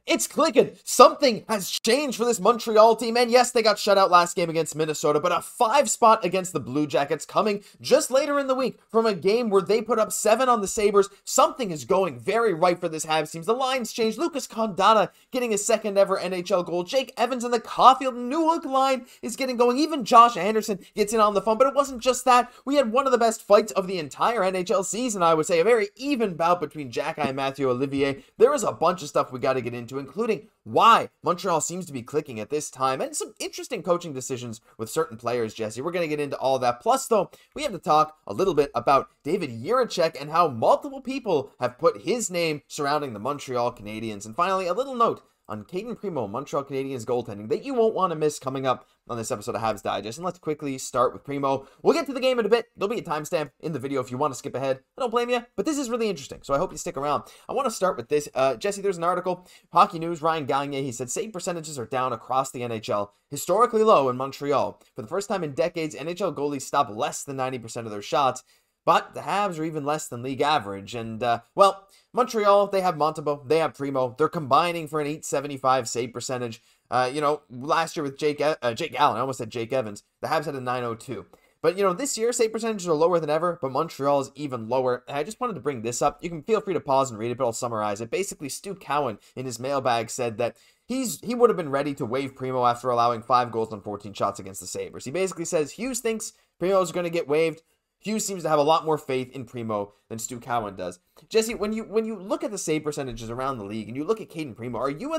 It's clicking. Something has changed for this Montreal team. And yes, they got shut out last game against Minnesota, but a 5 spot against the Blue Jackets coming just later in the week from a game where they put up 7 on the Sabres. Something is going very right for this Habs team. The lines changed. Lucas Condata getting his second ever NHL goal. Jake Evans and the Caufield Newhook line is getting going. Even Josh Anderson gets in on the phone, but it wasn't just that. We had one of the best fights of the entire NHL season, I would say. A very even bout between Xhekaj and Mathieu Olivier. There is a bunch of stuff we got to get into, including why Montreal seems to be clicking at this time, and some interesting coaching decisions with certain players, Jesse. We're going to get into all that. Plus, though, we have to talk a little bit about David Jiricek and how multiple people have put his name surrounding the Montreal Canadiens. And finally, a little note on Cayden Primeau, Montreal Canadiens goaltending that you won't want to miss coming up on this episode of Habs Digest. And let's quickly start with Primeau. We'll get to the game in a bit. There'll be a timestamp in the video if you want to skip ahead. I don't blame you, but this is really interesting, so I hope you stick around. I want to start with this. Jesse, there's an article, Hockey News, Ryan Gagne, he said, save percentages are down across the NHL, historically low in Montreal. For the first time in decades, NHL goalies stop less than 90% of their shots, but the Habs are even less than league average. And, well, Montreal, they have Montembeault, they have Primeau. They're combining for an .875 save percentage. Last year with Jake Allen, I almost said Jake Evans, the Habs had a .902. But, this year, save percentages are lower than ever, but Montreal is even lower. And I just wanted to bring this up. You can feel free to pause and read it, but I'll summarize it. Basically, Stu Cowan in his mailbag said that he would have been ready to waive Primeau after allowing 5 goals on 14 shots against the Sabres. He basically says Hughes thinks Primeau is going to get waived. Hughes seems to have a lot more faith in Primeau than Stu Cowan does. Jesse, when you look at the save percentages around the league and you look at Cayden Primeau, are you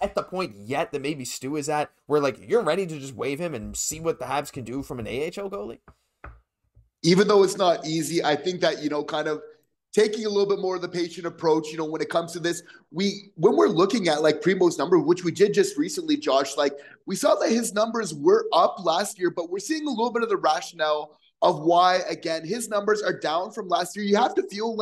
at the point yet that maybe Stu is at where you're ready to just waive him and see what the Habs can do from an AHL goalie? Even though it's not easy, I think that, kind of taking a little bit more of the patient approach, when it comes to this, when we're looking at Primeau's number, which we did just recently, Josh, we saw that his numbers were up last year, but we're seeing a little bit of the rationale of why, again, his numbers are down from last year. You have to feel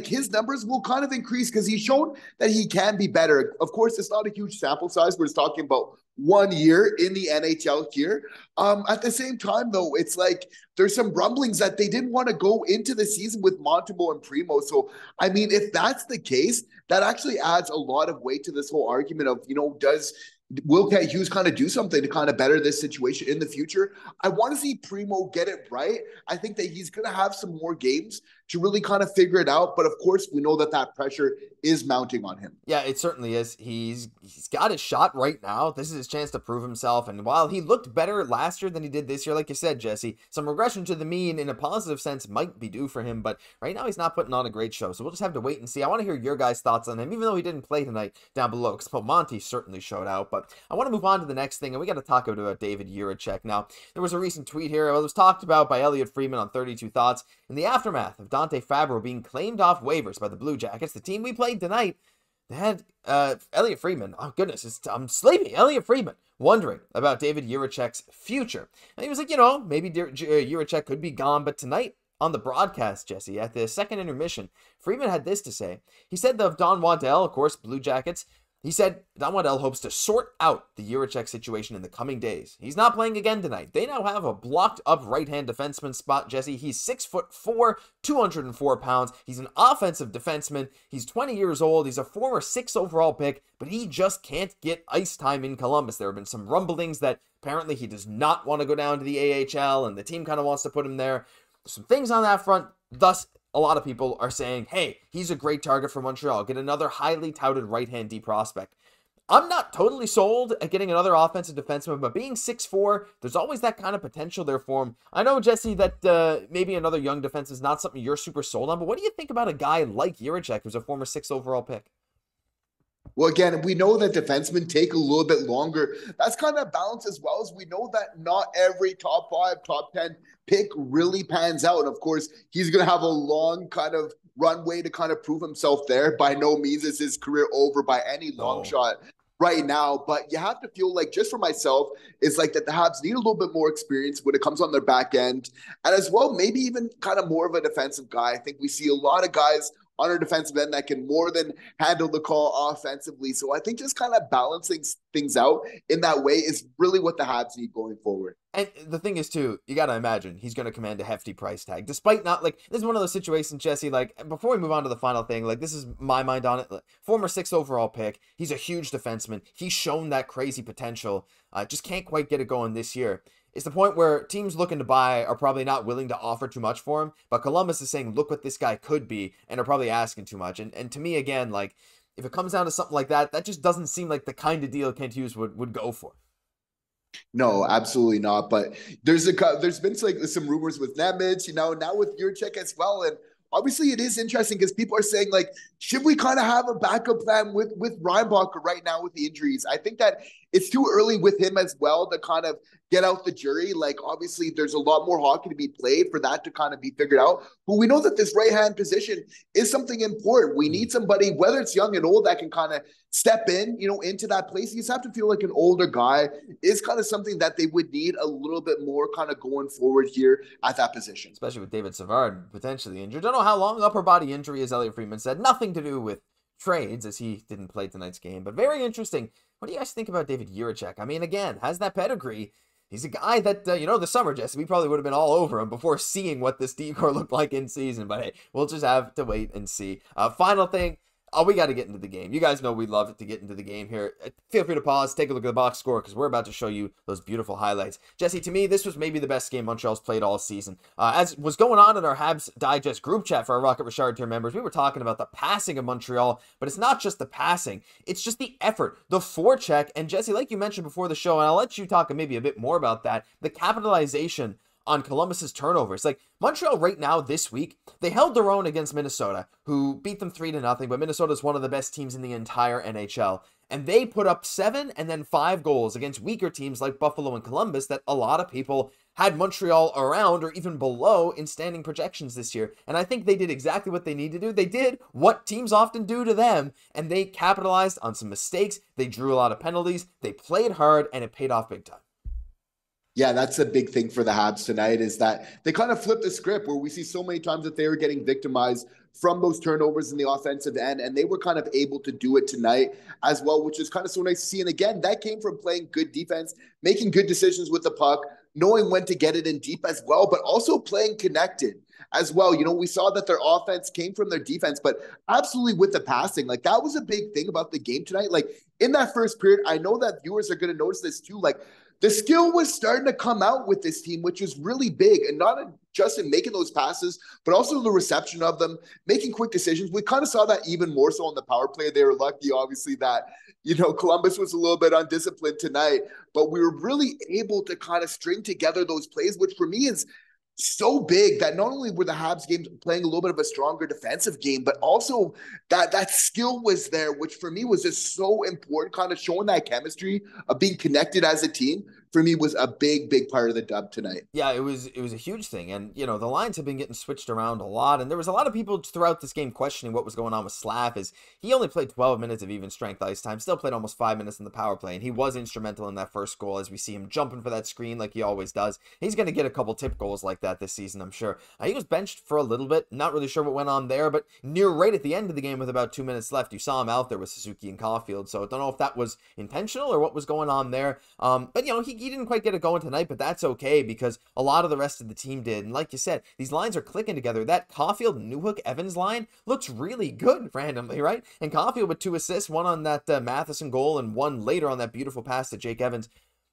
his numbers will kind of increase because he's shown that he can be better. Of course, it's not a huge sample size. We're just talking about 1 year in the NHL here. At the same time, though, it's there's some rumblings that they didn't want to go into the season with Montembeault and Primeau. So, I mean, if that's the case, that actually adds a lot of weight to this whole argument of, will Hughes kind of do something to kind of better this situation in the future? I want to see Primeau get it right. I think that he's going to have some more games to really kind of figure it out. But of course, we know that pressure is mounting on him. Yeah, it certainly is. He's got his shot right now. This is his chance to prove himself. And while he looked better last year than he did this year, like you said, Jesse, some regression to the mean in a positive sense might be due for him. But right now, he's not putting on a great show. So we'll just have to wait and see. I want to hear your guys' thoughts on him, even though he didn't play tonight down below. Because Monty certainly showed out. But I want to move on to the next thing. And we got to talk about David Jiricek. Now, there was a recent tweet here. It was talked about by Elliot Friedman on 32 Thoughts. In the aftermath of Dante Fabro being claimed off waivers by the Blue Jackets, the team we played tonight, they had Elliot Friedman, oh goodness, I'm sleepy, Elliot Friedman, wondering about David Jiricek's future. And he was like, maybe Jiricek could be gone, but tonight on the broadcast, Jesse, at the second intermission, Friedman had this to say. He said of Don Waddell, of course, Blue Jackets, he said Don Waddell hopes to sort out the Jiricek situation in the coming days. He's not playing again tonight. They now have a blocked-up right-hand defenseman spot, Jesse. He's 6'4", 204 pounds. He's an offensive defenseman. He's 20 years old. He's a former 6th overall pick, but he just can't get ice time in Columbus. There have been some rumblings that apparently he does not want to go down to the AHL, and the team kind of wants to put him there. There's some things on that front, thus a lot of people are saying, hey, he's a great target for Montreal. Get another highly touted right-hand D prospect. I'm not totally sold at getting another offensive defenseman, but being 6'4", there's always that kind of potential there for him. I know, Jesse, that maybe another young defense is not something you're super sold on, but what do you think about a guy like Jiricek, who's a former 6th overall pick? Well, again, we know that defensemen take a little bit longer. That's kind of balanced as well as we know that not every top 5, top 10 pick really pans out. And of course, he's going to have a long kind of runway to kind of prove himself there. By no means is his career over by any long shot right now. But you have to feel just for myself, it's that the Habs need a little bit more experience when it comes on their back end. And as well, maybe even kind of more of a defensive guy. I think we see a lot of guys on our defensive end that can more than handle the call offensively. So I think just kind of balancing things out in that way is really what the Habs need going forward. And the thing is, too, you got to imagine he's going to command a hefty price tag, despite not, like, this is one of those situations, Jesse, like, before we move on to the final thing, like, this is my mind on it. Like, former 6th overall pick. He's a huge defenseman. He's shown that crazy potential. Just can't quite get it going this year. It's the point where teams looking to buy are probably not willing to offer too much for him, but Columbus is saying, look what this guy could be, and are probably asking too much. And to me, again, like, if it comes down to something like that, that just doesn't seem like the kind of deal Kent Hughes would go for. No, absolutely not. But there's been like some rumors with Nemec, now with Jiricek as well. And obviously it is interesting because people are saying, like, should we kind of have a backup plan with Reinbacher right now with the injuries? I think that it's too early with him as well to kind of get out the jury. Like, obviously there's a lot more hockey to be played for that to kind of be figured out. But we know that this right-hand position is something important. We need somebody, whether it's young and old, that can kind of step in, into that place. You just have to feel like an older guy is kind of something that they would need a little bit more kind of going forward here at that position. Especially with David Savard potentially injured. Don't know how long. Upper body injury, as Elliot Friedman said. Nothing to do with trades, as he didn't play tonight's game. But very interesting. What do you guys think about David Jiricek? I mean, again, has that pedigree. He's a guy that, the summer, Jesse, we probably would have been all over him before seeing what this decor looked like in season. But hey, we'll just have to wait and see. Final thing. Oh, we got to get into the game. You guys know we love it to get into the game here. Feel free to pause, take a look at the box score, because we're about to show you those beautiful highlights. Jesse, to me, this was maybe the best game Montreal's played all season. As was going on in our Habs Digest group chat for our Rocket Richard tier members, we were talking about the passing of Montreal, but it's not just the passing. It's just the effort, the forecheck, and Jesse, like you mentioned before the show, and I'll let you talk maybe a bit more about that, the capitalization on Columbus's turnovers. Like, Montreal right now this week, they held their own against Minnesota, who beat them 3-0, but Minnesota is one of the best teams in the entire NHL. And they put up 7 and then 5 goals against weaker teams like Buffalo and Columbus that a lot of people had Montreal around or even below in standing projections this year. And I think they did exactly what they need to do. They did what teams often do to them, and they capitalized on some mistakes. They drew a lot of penalties. They played hard, and it paid off big time. Yeah, that's a big thing for the Habs tonight, is that they kind of flipped the script where we see so many times that they were getting victimized from those turnovers in the offensive end, and they were kind of able to do it tonight as well, which is kind of so nice to see. And again, that came from playing good defense, making good decisions with the puck, knowing when to get it in deep as well, but also playing connected as well. We saw that their offense came from their defense, but absolutely with the passing, like, that was a big thing about the game tonight. Like, in that first period, I know that viewers are going to notice this too, like, the skill was starting to come out with this team, which was really big, and not just in making those passes, but also the reception of them, making quick decisions. We kind of saw that even more so on the power play. They were lucky, obviously, that, Columbus was a little bit undisciplined tonight, but we were really able to kind of string together those plays, which for me is so big, that not only were the Habs games playing a little bit of a stronger defensive game, but also that skill was there, which for me was just so important, kind of showing that chemistry of being connected as a team. For me, was a big part of the dub tonight. Yeah, it was a huge thing. And, the lines have been getting switched around a lot. And there was a lot of people throughout this game questioning what was going on with Slav, as he only played 12 minutes of even strength ice time, still played almost 5 minutes in the power play. And he was instrumental in that first goal, as we see him jumping for that screen like he always does. He's going to get a couple tip goals like that this season, I'm sure. He was benched for a little bit. Not really sure what went on there, but right at the end of the game with about 2 minutes left, you saw him out there with Suzuki and Caufield. So I don't know if that was intentional or what was going on there. But, he didn't quite get it going tonight, but that's okay, because a lot of the rest of the team did. And like you said, these lines are clicking together. That Caufield, Newhook, Evans line looks really good randomly, right? And Caufield with 2 assists, one on that Matheson goal and one later on that beautiful pass to Jake Evans.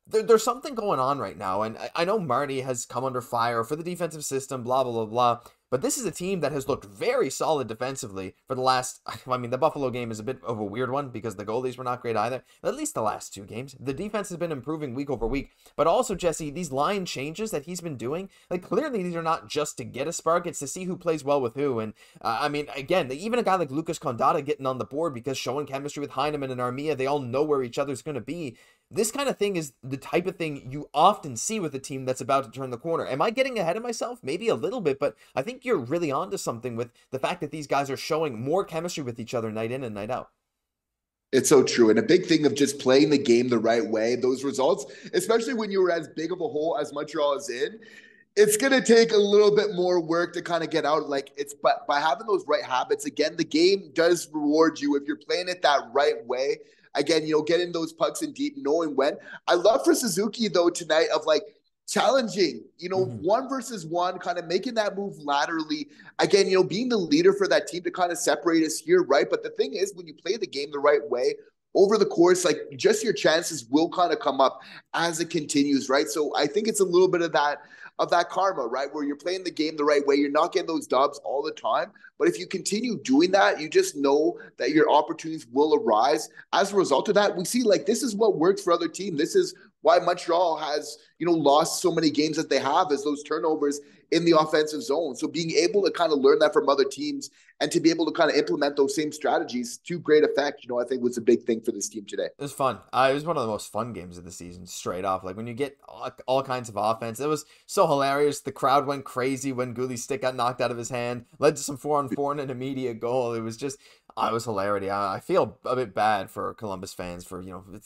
There's something going on right now, and I know Marty has come under fire for the defensive system, blah, blah, blah, blah, but this is a team that has looked very solid defensively for the last, the Buffalo game is a bit of a weird one because the goalies were not great either, at least the last 2 games. The defense has been improving week over week, but also, Jesse, these line changes that he's been doing, like, clearly these are not just to get a spark, it's to see who plays well with who, and, again, even a guy like Lucas Condata getting on the board because showing chemistry with Heineman and Armia, they all know where each other's going to be. This kind of thing is the type of thing you often see with a team that's about to turn the corner. Am I getting ahead of myself? Maybe a little bit, but I think you're really onto something with the fact that these guys are showing more chemistry with each other night in and night out. It's so true. And a big thing of just playing the game the right way, those results, especially when you were as big of a hole as Montreal is in, it's going to take a little bit more work to kind of get out. Like but by having those right habits, again, the game does reward you if you're playing it that right way. Again, getting those pucks in deep, knowing when. I love for Suzuki though tonight of like challenging, 1-versus-1, kind of making that move laterally. Again, being the leader for that team to kind of separate us here, right? But the thing is, when you play the game the right way, over the course, like just your chances will kind of come up as it continues, right? So I think it's a little bit of that karma, right? Where you're playing the game the right way. You're not getting those dubs all the time. But if you continue doing that, you just know that your opportunities will arise. As a result of that, we see like this is what works for other teams. This is why Montreal has, lost so many games that they have, is those turnovers in the offensive zone. So being able to kind of learn that from other teams and to be able to kind of implement those same strategies to great effect, I think was a big thing for this team today. It was fun. It was one of the most fun games of the season, straight off. Like when you get all kinds of offense, it was so hilarious. The crowd went crazy when Guhle's stick got knocked out of his hand, led to some 4-on-4 and an immediate goal. It was just, it was hilarity. I feel a bit bad for Columbus fans for,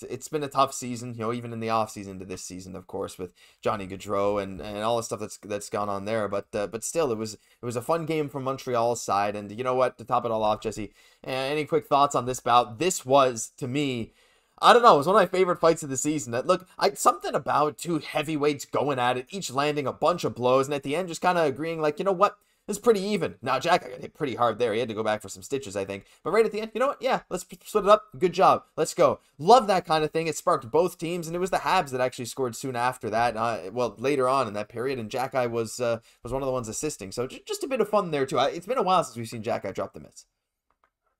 it's been a tough season, even in the off season to this season, of course, with Johnny Gaudreau and all the stuff that's gone on there. But still, it was a fun game from Montreal's side. And you know what? To top it all off, Jesse, any quick thoughts on this bout? This was, to me, I don't know, it was one of my favorite fights of the season. Something about two heavyweights going at it, each landing a bunch of blows, and at the end just kind of agreeing, like, you know what? It's pretty even. Now, Xhekaj got hit pretty hard there. He had to go back for some stitches, I think. But right at the end, you know what? Yeah, let's split it up. Good job. Let's go. Love that kind of thing. It sparked both teams, and it was the Habs that actually scored soon after that. Later on in that period, and Xhekaj was one of the ones assisting. So just a bit of fun there, too. It's been a while since we've seen Xhekaj drop the mitts.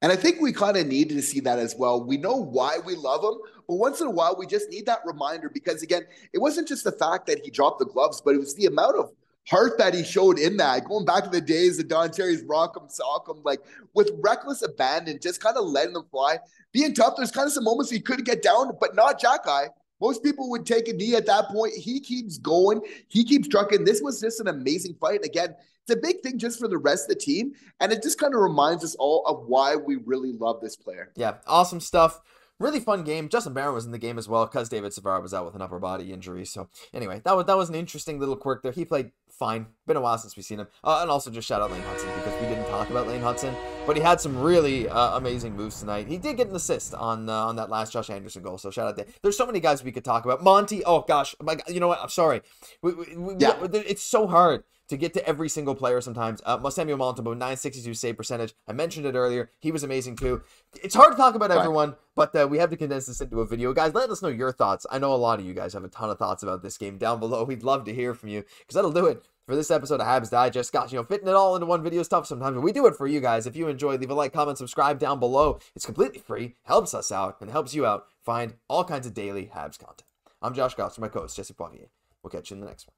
And I think we kind of needed to see that as well. We know why we love him, but once in a while, we just need that reminder because, again, it wasn't just the fact that he dropped the gloves, but it was the amount of heart that he showed in that, going back to the days of Don Cherry's Rock'em Sock'em, like with reckless abandon, just kind of letting them fly. Being tough, there's kind of some moments he couldn't get down, but not Xhekaj. Most people would take a knee at that point. He keeps going. He keeps trucking. This was just an amazing fight. And again, it's a big thing just for the rest of the team. And it just kind of reminds us all of why we really love this player. Yeah, awesome stuff. Really fun game. Justin Barron was in the game as well because David Savard was out with an upper body injury. So anyway, that was an interesting little quirk there. He played fine. Been a while since we've seen him. And also just shout out Lane Hutson because we didn't talk about Lane Hutson, but he had some really amazing moves tonight. He did get an assist on that last Josh Anderson goal. So shout out there. There's so many guys we could talk about. Monty. Oh gosh, my God, you know what? I'm sorry. It's so hard to get to every single player sometimes. Samuel Montembeault, 962 save percentage. I mentioned it earlier. He was amazing too. It's hard to talk about everyone, but we have to condense this into a video. Guys, let us know your thoughts. I know a lot of you guys have a ton of thoughts about this game down below. We'd love to hear from you because that'll do it for this episode of Habs Digest. Gosh, fitting it all into one video is tough sometimes, but we do it for you guys. If you enjoy, leave a like, comment, subscribe down below. It's completely free, helps us out, and helps you out find all kinds of daily Habs content. I'm Josh Gosse, my co-host, Jesse Poirier. We'll catch you in the next one.